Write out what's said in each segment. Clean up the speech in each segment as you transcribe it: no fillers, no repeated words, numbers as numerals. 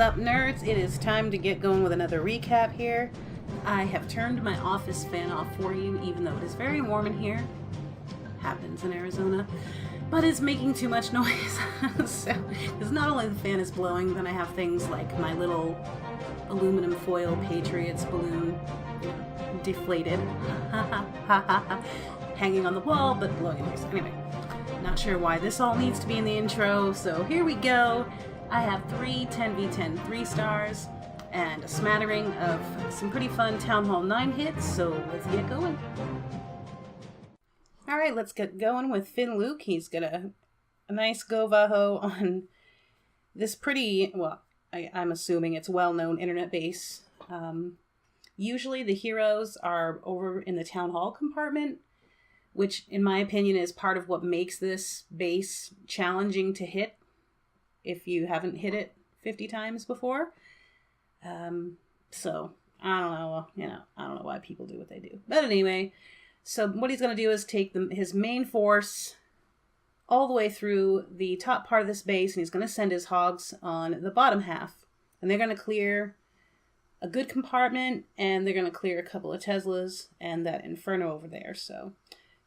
up, nerds? It is time to get going with another recap here. I have turned my office fan off for you, even though it is very warm in here. Happens in Arizona. But it's making too much noise. So, because not only the fan is blowing, then I have things like my little aluminum foil Patriots balloon, deflated, hanging on the wall, but blowing noise. Anyway, not sure why this all needs to be in the intro, so here we go. I have 3 10v10 3-stars and a smattering of some pretty fun Town Hall 9 hits, so let's get going. Alright, let's get going with Finnluke. He's got a nice govaho on this pretty, well, I'm assuming it's well-known internet base. Usually the heroes are over in the Town Hall compartment, which in my opinion is part of what makes this base challenging to hit if you haven't hit it 50 times before. So, I don't know, I don't know why people do what they do. But anyway, so what he's going to do is take his main force all the way through the top part of this base, and he's going to send his hogs on the bottom half. And they're going to clear a good compartment, and they're going to clear a couple of Teslas and that Inferno over there. So,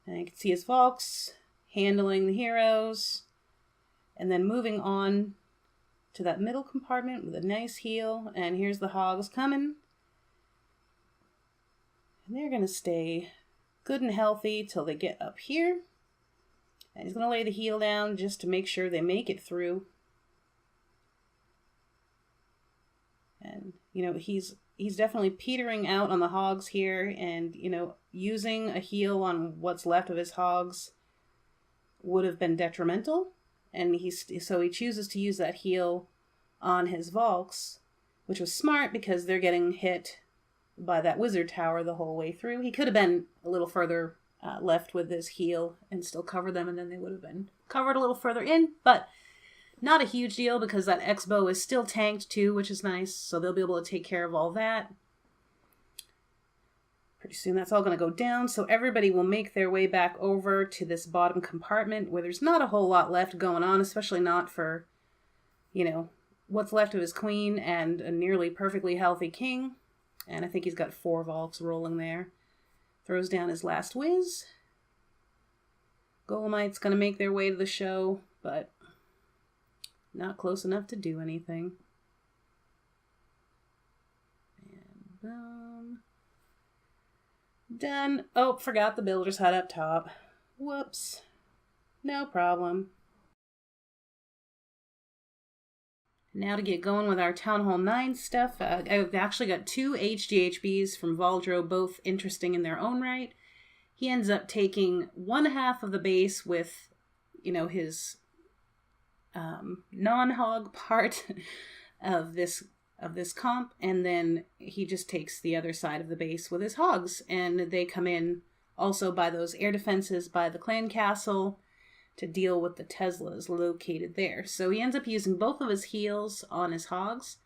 and you can see his Valks handling the heroes, and then moving on to that middle compartment with a nice heal. And here's the hogs coming. And they're going to stay good and healthy till they get up here. And he's going to lay the heal down just to make sure they make it through. And, he's definitely petering out on the hogs here. And, using a heal on what's left of his hogs would have been detrimental. And so he chooses to use that heal on his Valks, which was smart because they're getting hit by that wizard tower the whole way through. He could have been a little further left with his heal and still cover them, and then they would have been covered a little further in, but not a huge deal because that X-bow is still tanked too, which is nice, so they'll be able to take care of all that. Pretty soon that's all going to go down, so everybody will make their way back over to this bottom compartment where there's not a whole lot left going on, especially not for, what's left of his queen and a nearly perfectly healthy king. And I think he's got 4 Valks rolling there. Throws down his last whiz. Golemite's going to make their way to the show, but not close enough to do anything. And boom. Done. Oh, forgot the builder's hut up top. Whoops. No problem. Now to get going with our Town Hall 9 stuff. I've actually got 2 hghbs from Valdro, both interesting in their own right. He ends up taking one half of the base with, his non-hog part of this comp, and then he just takes the other side of the base with his hogs, and they come in also by those air defenses by the clan castle to deal with the Teslas located there. So he ends up using both of his heals on his hogs,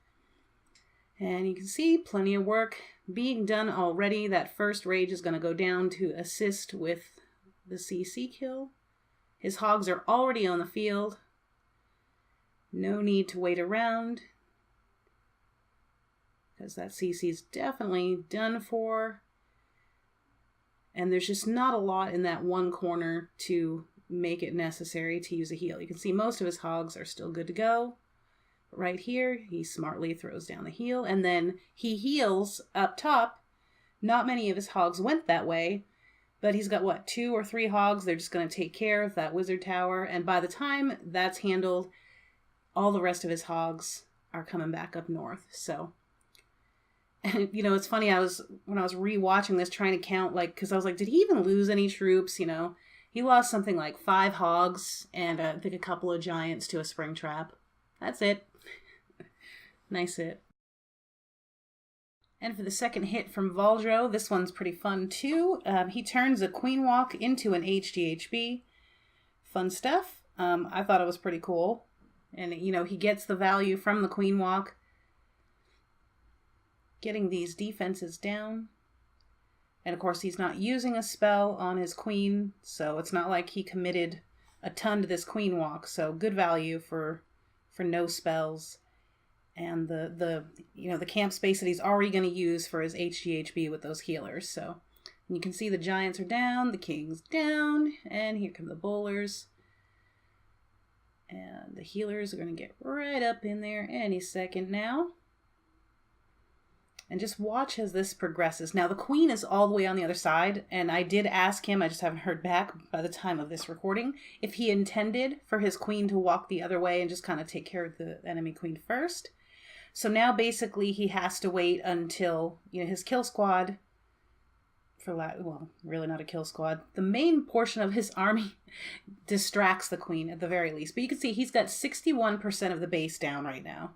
and you can see plenty of work being done already. That first rage is going to go down to assist with the CC kill. His hogs are already on the field. No need to wait around, because that CC is definitely done for. And there's just not a lot in that one corner to make it necessary to use a heal. You can see most of his hogs are still good to go. But right here, he smartly throws down the heal, and then he heals up top. Not many of his hogs went that way, but he's got, 2 or 3 hogs. They're just going to take care of that wizard tower, and by the time that's handled, all the rest of his hogs are coming back up north. So, and it's funny, when I was rewatching this, trying to count, because I was like, did he even lose any troops? He lost something like 5 hogs and I think a couple of giants to a spring trap. That's it. Nice hit. And for the second hit from Valdro, this one's pretty fun too. He turns a Queen Walk into an hghb. Fun stuff. I thought it was pretty cool. And, he gets the value from the Queen Walk. Getting these defenses down. And of course, he's not using a spell on his queen, so it's not like he committed a ton to this Queen Walk. So good value for no spells. and the camp space that he's already going to use for his hghb with those healers. So you can see the giants are down, the king's down, and here come the bowlers. And the healers are going to get right up in there any second now. And just watch as this progresses. Now, the queen is all the way on the other side, and I did ask him, I just haven't heard back by the time of this recording, if he intended for his queen to walk the other way and just kind of take care of the enemy queen first. So now, basically, he has to wait until, his kill squad, well, really not a kill squad, the main portion of his army distracts the queen at the very least. But you can see he's got 61% of the base down right now.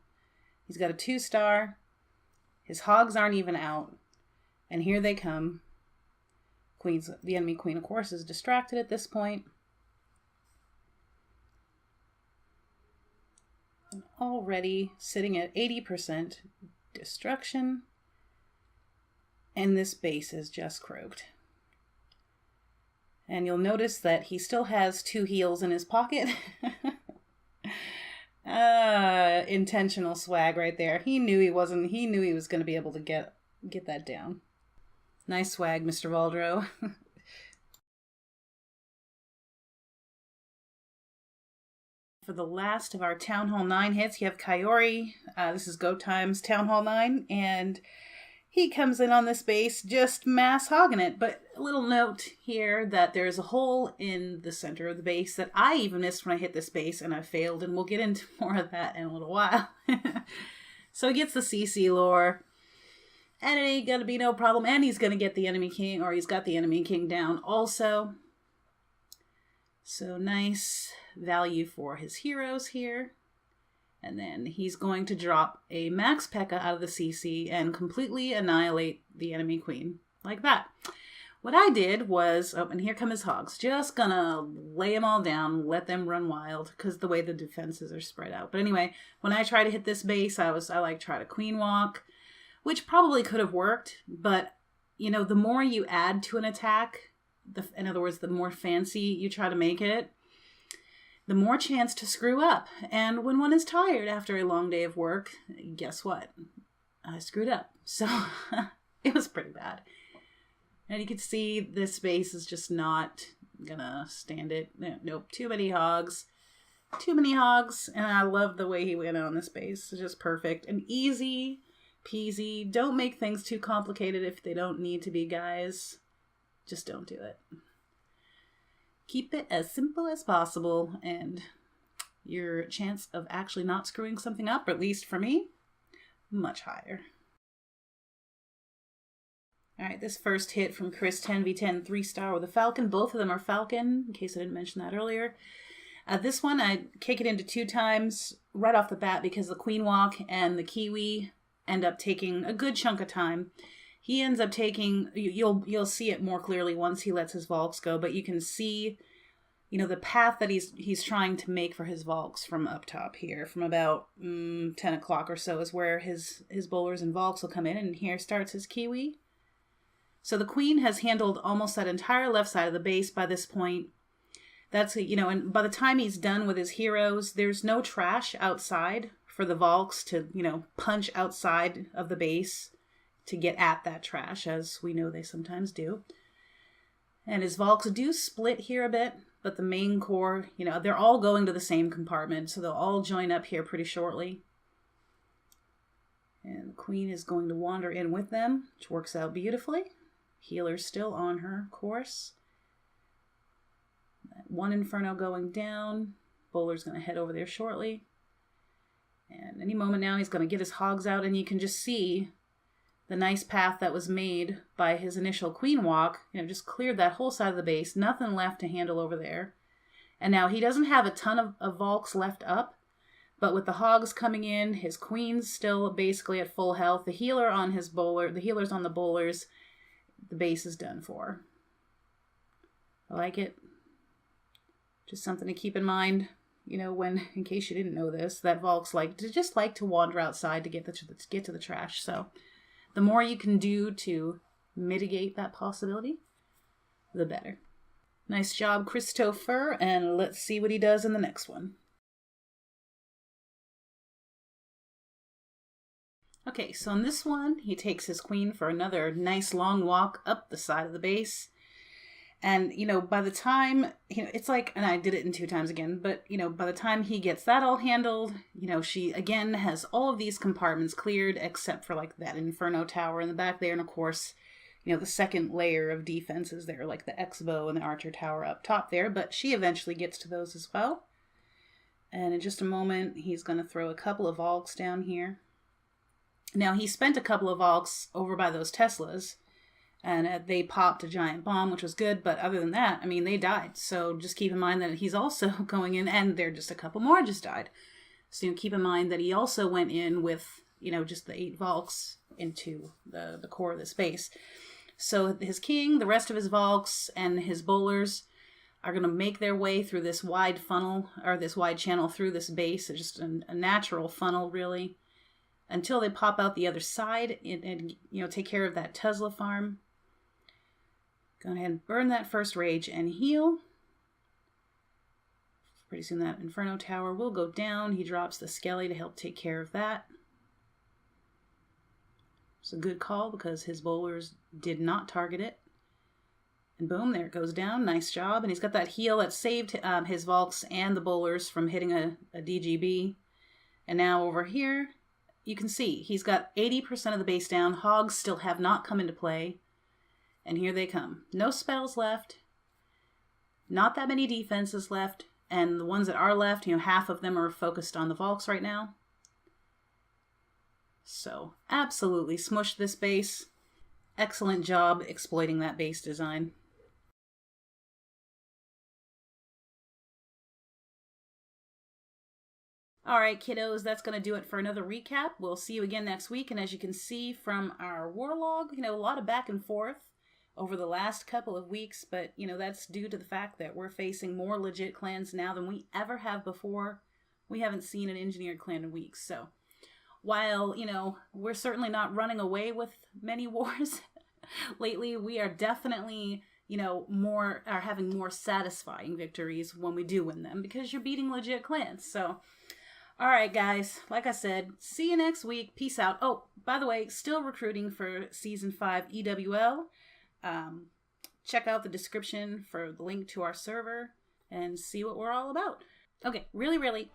He's got a 2-star. His hogs aren't even out. And here they come. The enemy queen, of course, is distracted at this point. And already sitting at 80% destruction. And this base is just croaked. And you'll notice that he still has 2 heals in his pocket. Intentional swag right there. He knew he was going to be able to get that down. Nice swag, Mr. Valdro. For the last of our Town Hall 9 hits, you have Kyouri. This is Go Time's Town Hall 9, and he comes in on this base just mass hogging it. But a little note here that there's a hole in the center of the base that I even missed when I hit this base, and I failed, and we'll get into more of that in a little while. So he gets the CC lore, and it ain't gonna be no problem, and he's gonna get the enemy king, or he's got the enemy king down also. So nice value for his heroes here. And then he's going to drop a Max P.E.K.K.A. out of the CC and completely annihilate the enemy queen. Like that. What I did was, and here come his hogs. Just gonna lay them all down, let them run wild, because the way the defenses are spread out. But anyway, when I try to hit this base, I try to queen walk, which probably could have worked, but, the more you add to an attack, in other words, the more fancy you try to make it, the more chance to screw up. And when one is tired after a long day of work, guess what? I screwed up. So it was pretty bad. And you can see this base is just not gonna stand it. Nope, too many hogs. Too many hogs. And I love the way he went on this base. It's just perfect and easy peasy. Don't make things too complicated if they don't need to be, guys. Just don't do it. Keep it as simple as possible, and your chance of actually not screwing something up, or at least for me, much higher. Alright, this first hit from Chris, 10v10, 3-star with a falcon. Both of them are falcon, in case I didn't mention that earlier. This one, I kick it into 2 times right off the bat because the queen walk and the Kyouri end up taking a good chunk of time. He ends up taking, you'll see it more clearly once he lets his Valks go, but you can see, the path that he's trying to make for his Valks from up top here, from about 10 o'clock or so is where his bowlers and Valks will come in, and here starts his Kyouri. So the queen has handled almost that entire left side of the base by this point. That's, and by the time he's done with his heroes, there's no trash outside for the Valks to, punch outside of the base to get at that trash, as we know they sometimes do. And his Valks do split here a bit, but the main core, they're all going to the same compartment, so they'll all join up here pretty shortly. And the queen is going to wander in with them, which works out beautifully. Healer's still on her, of course. That one Inferno going down. Bowler's going to head over there shortly. And any moment now, he's going to get his hogs out, and you can just see the nice path that was made by his initial queen walk, just cleared that whole side of the base, nothing left to handle over there. And now he doesn't have a ton of Valks left up, but with the hogs coming in, his queen's still basically at full health, the healer on his bowler, the healer's on the bowlers, the base is done for. I like it. Just something to keep in mind, when, in case you didn't know this, that Valks like to wander outside to get to the trash, so the more you can do to mitigate that possibility, the better. Nice job, Christopher, and let's see what he does in the next one. Okay, so in this one, he takes his queen for another nice long walk up the side of the base. And, by the time, it's like, and I did it in 2 times again, but, by the time he gets that all handled, she, again, has all of these compartments cleared, except for, like, that Inferno Tower in the back there. And, of course, the second layer of defenses there, like the X-bow and the Archer Tower up top there. But she eventually gets to those as well. And in just a moment, he's going to throw a couple of Valks down here. Now, he spent a couple of Valks over by those Teslas, and they popped a giant bomb, which was good, but other than that, I mean, they died. So just keep in mind that he's also going in, and there just a couple more just died. So keep in mind that he also went in with, just the 8 Valks into the core of this base. So his king, the rest of his Valks, and his bowlers are going to make their way through this wide funnel, or this wide channel through this base. It's just a natural funnel, really, until they pop out the other side and take care of that Tesla farm. Go ahead and burn that first rage and heal. Pretty soon that Inferno Tower will go down. He drops the Skelly to help take care of that. It's a good call because his bowlers did not target it. And boom, there it goes down. Nice job. And he's got that heal that saved his Valks and the bowlers from hitting a DGB. And now over here, you can see he's got 80% of the base down. Hogs still have not come into play. And here they come. No spells left. Not that many defenses left. And the ones that are left, half of them are focused on the Valks right now. So, absolutely smushed this base. Excellent job exploiting that base design. Alright, kiddos, that's going to do it for another recap. We'll see you again next week. And as you can see from our war log, a lot of back and forth over the last couple of weeks. But, that's due to the fact that we're facing more legit clans now than we ever have before. We haven't seen an engineered clan in weeks. So, while, we're certainly not running away with many wars lately, we are definitely, are having more satisfying victories when we do win them because you're beating legit clans. So, alright guys, like I said, see you next week. Peace out. Oh, by the way, still recruiting for Season 5 EWL. Check out the description for the link to our server and see what we're all about. Okay, really,